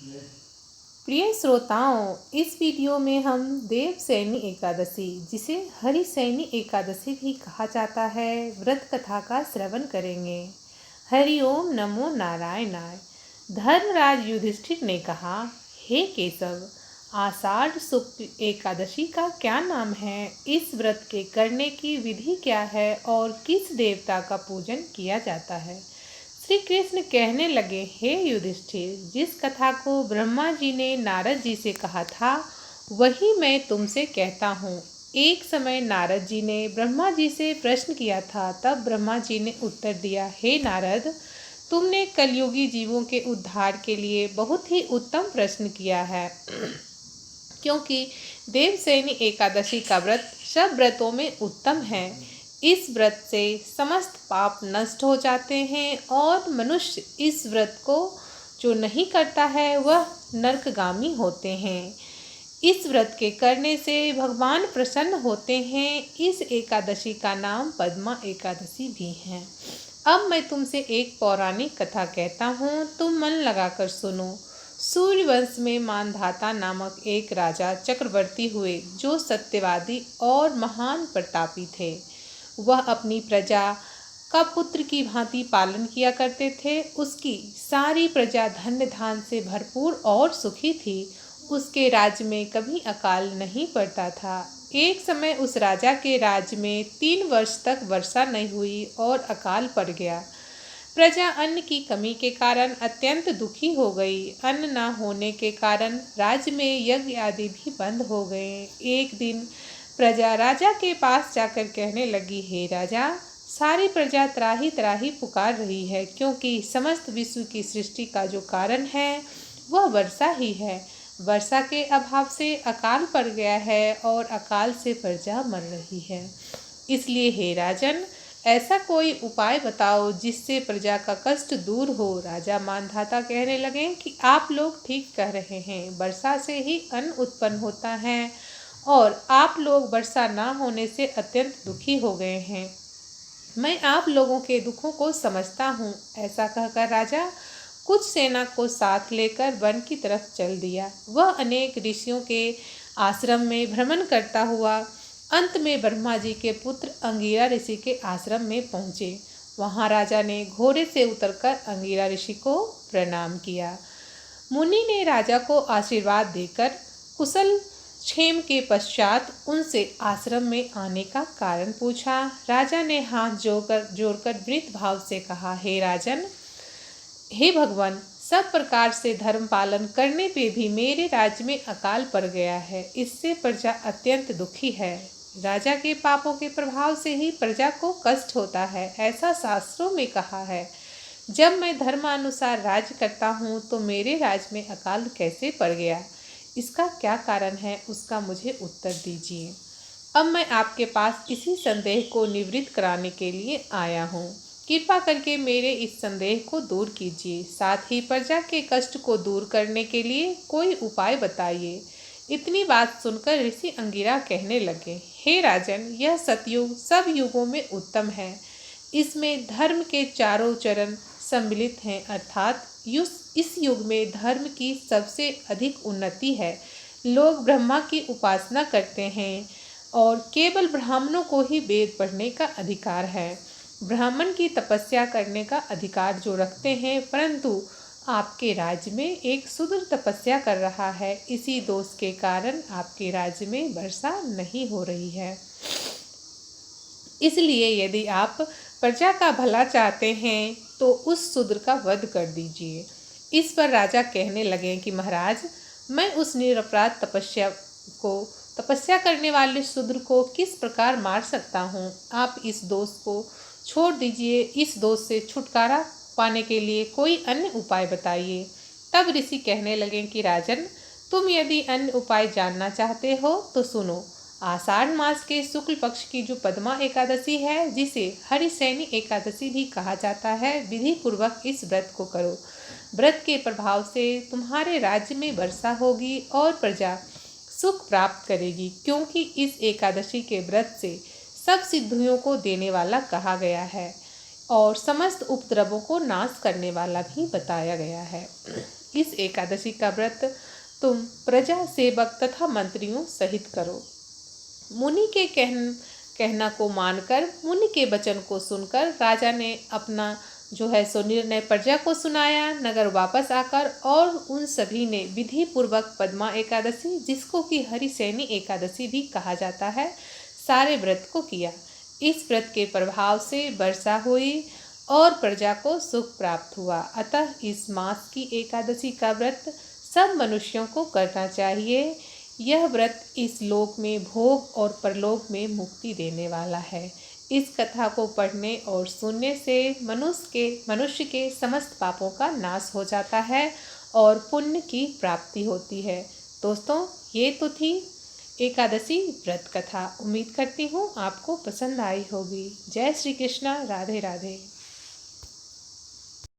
प्रिय श्रोताओं, इस वीडियो में हम देवशयनी एकादशी, जिसे हरिशयनी एकादशी भी कहा जाता है, व्रत कथा का श्रवण करेंगे। हरिओम नमो नारायणाय। धर्मराज युधिष्ठिर ने कहा, हे केशव, आषाढ़ शुक्ल एकादशी का क्या नाम है? इस व्रत के करने की विधि क्या है और किस देवता का पूजन किया जाता है? श्री कृष्ण कहने लगे, हे युधिष्ठिर, जिस कथा को ब्रह्मा जी ने नारद जी से कहा था, वही मैं तुमसे कहता हूँ। एक समय नारद जी ने ब्रह्मा जी से प्रश्न किया था। तब ब्रह्मा जी ने उत्तर दिया, हे नारद, तुमने कलयुगी जीवों के उद्धार के लिए बहुत ही उत्तम प्रश्न किया है। क्योंकि देवशयनी एकादशी का व्रत सब व्रतों में उत्तम है। इस व्रत से समस्त पाप नष्ट हो जाते हैं और मनुष्य इस व्रत को जो नहीं करता है वह नरकगामी होते हैं। इस व्रत के करने से भगवान प्रसन्न होते हैं। इस एकादशी का नाम पद्मा एकादशी भी है। अब मैं तुमसे एक पौराणिक कथा कहता हूँ, तुम मन लगाकर सुनो। सूर्यवंश में मानधाता नामक एक राजा चक्रवर्ती हुए, जो सत्यवादी और महान प्रतापी थे। वह अपनी प्रजा का पुत्र की भांति पालन किया करते थे। उसकी सारी प्रजा धन्य धान्य से भरपूर और सुखी थी। उसके राज्य में कभी अकाल नहीं पड़ता था। एक समय उस राजा के राज्य में 3 वर्ष तक वर्षा नहीं हुई और अकाल पड़ गया। प्रजा अन्न की कमी के कारण अत्यंत दुखी हो गई। अन्न न होने के कारण राज्य में यज्ञ आदि भी बंद हो गए। एक दिन प्रजा राजा के पास जाकर कहने लगी, हे राजा, सारी प्रजा त्राही त्राही पुकार रही है, क्योंकि समस्त विश्व की सृष्टि का जो कारण है वह वर्षा ही है। वर्षा के अभाव से अकाल पड़ गया है और अकाल से प्रजा मर रही है। इसलिए हे राजन, ऐसा कोई उपाय बताओ जिससे प्रजा का कष्ट दूर हो। राजा मानधाता कहने लगे कि आप लोग ठीक कह रहे हैं, वर्षा से ही अन्न उत्पन्न होता है और आप लोग वर्षा ना होने से अत्यंत दुखी हो गए हैं। मैं आप लोगों के दुखों को समझता हूँ। ऐसा कहकर राजा कुछ सेना को साथ लेकर वन की तरफ चल दिया। वह अनेक ऋषियों के आश्रम में भ्रमण करता हुआ अंत में ब्रह्मा जी के पुत्र अंगिरा ऋषि के आश्रम में पहुँचे। वहाँ राजा ने घोड़े से उतरकर अंगिरा ऋषि को प्रणाम किया। मुनि ने राजा को आशीर्वाद देकर कुशल क्षेम के पश्चात उनसे आश्रम में आने का कारण पूछा। राजा ने हाथ जोड़कर विनीत भाव से कहा, हे राजन, हे भगवान, सब प्रकार से धर्म पालन करने पे भी मेरे राज्य में अकाल पड़ गया है। इससे प्रजा अत्यंत दुखी है। राजा के पापों के प्रभाव से ही प्रजा को कष्ट होता है, ऐसा शास्त्रों में कहा है। जब मैं धर्मानुसार राज्य करता हूँ तो मेरे राज्य में अकाल कैसे पड़ गया? इसका क्या कारण है, उसका मुझे उत्तर दीजिए। अब मैं आपके पास इसी संदेह को निवृत्त कराने के लिए आया हूँ। कृपा करके मेरे इस संदेह को दूर कीजिए। साथ ही प्रजा के कष्ट को दूर करने के लिए कोई उपाय बताइए। इतनी बात सुनकर ऋषि अंगिरा कहने लगे, हे राजन, यह सतयुग सब युगों में उत्तम है। इसमें धर्म के चारों चरण सम्मिलित हैं, अर्थात इस युग में धर्म की सबसे अधिक उन्नति है। लोग ब्रह्मा की उपासना करते हैं और केवल ब्राह्मणों को ही वेद पढ़ने का अधिकार है। ब्राह्मण की तपस्या करने का अधिकार जो रखते हैं, परंतु आपके राज्य में एक शूद्र तपस्या कर रहा है। इसी दोष के कारण आपके राज्य में वर्षा नहीं हो रही है। इसलिए यदि आप प्रजा का भला चाहते हैं तो उस शूद्र का वध कर दीजिए। इस पर राजा कहने लगे कि महाराज, मैं उस निरपराध तपस्या करने वाले शूद्र को किस प्रकार मार सकता हूँ? आप इस दोष को छोड़ दीजिए। इस दोष से छुटकारा पाने के लिए कोई अन्य उपाय बताइए। तब ऋषि कहने लगे कि राजन, तुम यदि अन्य उपाय जानना चाहते हो तो सुनो। आषाढ़ मास के शुक्ल पक्ष की जो पद्मा एकादशी है, जिसे हरिशयनी एकादशी भी कहा जाता है, विधि पूर्वक इस व्रत को करो। व्रत के प्रभाव से तुम्हारे राज्य में वर्षा होगी और प्रजा सुख प्राप्त करेगी, क्योंकि इस एकादशी के व्रत से सब सिद्धियों को देने वाला कहा गया है और समस्त उपद्रवों को नाश करने वाला भी बताया गया है। इस एकादशी का व्रत तुम प्रजा, सेवक तथा मंत्रियों सहित करो। मुनि के कहना को मानकर, मुनि के वचन को सुनकर राजा ने अपना जो है सो निर्णय प्रजा को सुनाया। नगर वापस आकर और उन सभी ने विधि पूर्वक पद्मा एकादशी, जिसको कि हरिशयनी एकादशी भी कहा जाता है, सारे व्रत को किया। इस व्रत के प्रभाव से वर्षा हुई और प्रजा को सुख प्राप्त हुआ। अतः इस मास की एकादशी का व्रत सब मनुष्यों को करना चाहिए। यह व्रत इस लोक में भोग और परलोक में मुक्ति देने वाला है। इस कथा को पढ़ने और सुनने से मनुष्य के समस्त पापों का नाश हो जाता है और पुण्य की प्राप्ति होती है। दोस्तों, ये तो थी एकादशी व्रत कथा। उम्मीद करती हूँ आपको पसंद आई होगी। जय श्री कृष्णा, राधे राधे।